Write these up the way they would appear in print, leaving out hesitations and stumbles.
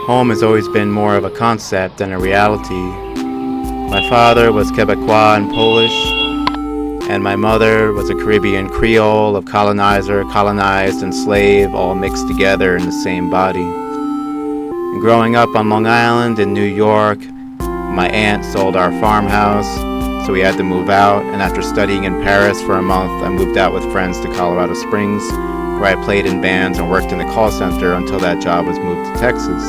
Home has always been more of a concept than a reality. My father was Quebecois and Polish, and my mother was a Caribbean Creole of colonizer, colonized, and slave, all mixed together in the same body. And growing up on Long Island in New York, my aunt sold our farmhouse, so we had to move out, and after studying in Paris for a month, I moved out with friends to Colorado Springs, where I played in bands and worked in the call center until that job was moved to Texas.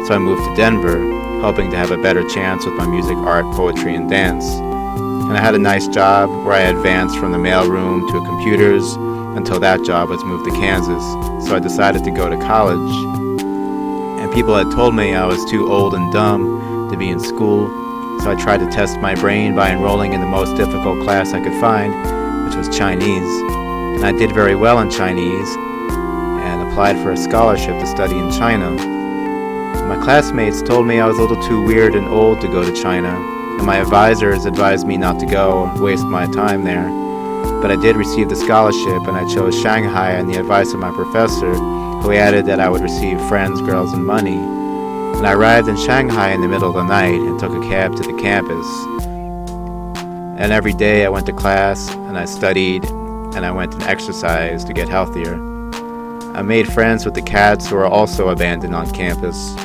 So I moved to Denver, hoping to have a better chance with my music, art, poetry, and dance. And I had a nice job where I advanced from the mailroom to computers until that job was moved to Kansas. So I decided to go to college. And people had told me I was too old and dumb to be in school, so I tried to test my brain by enrolling in the most difficult class I could find, which was Chinese. And I did very well in Chinese and applied for a scholarship to study in China. My classmates told me I was a little too weird and old to go to China, and my advisors advised me not to go and waste my time there. But I did receive the scholarship, and I chose Shanghai on the advice of my professor, who added that I would receive friends, girls, and money. And I arrived in Shanghai in the middle of the night and took a cab to the campus. And every day I went to class, and I studied, and I went and exercised to get healthier. I made friends with the cats who were also abandoned on campus,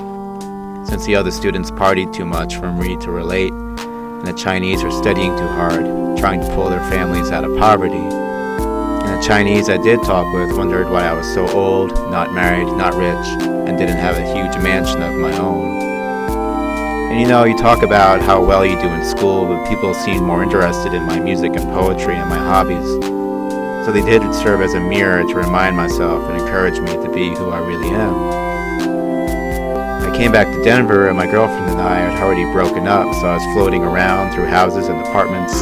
since the other students partied too much for me to relate, and the Chinese are studying too hard, trying to pull their families out of poverty. And the Chinese I did talk with wondered why I was so old, not married, not rich, and didn't have a huge mansion of my own. And you talk about how well you do in school, but people seemed more interested in my music and poetry and my hobbies. So they did serve as a mirror to remind myself and encourage me to be who I really am. I came back to Denver, and my girlfriend and I had already broken up, so I was floating around through houses and apartments,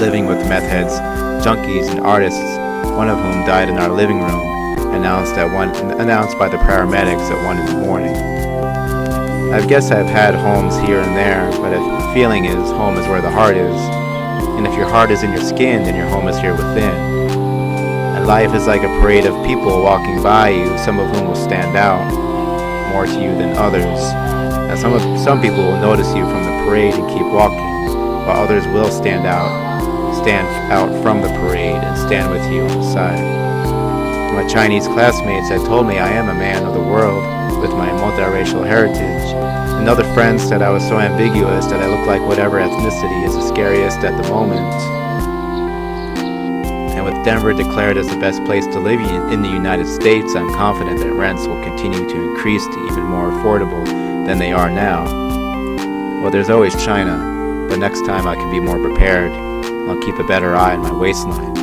living with meth heads, junkies, and artists, one of whom died in our living room, announced by the paramedics at 1 in the morning. I guess I've had homes here and there, but the feeling is home is where the heart is, and if your heart is in your skin, then your home is here within. And life is like a parade of people walking by you, some of whom will stand out more to you than others. And some people will notice you from the parade and keep walking, while others will stand out from the parade and stand with you on the side. My Chinese classmates had told me I am a man of the world with my multiracial heritage, and other friends said I was so ambiguous that I looked like whatever ethnicity is the scariest at the moment. And with Denver declared as the best place to live in the United States, I'm confident that rents will continue to increase to even more affordable than they are now. Well, there's always China, but next time I can be more prepared. I'll keep a better eye on my waistline.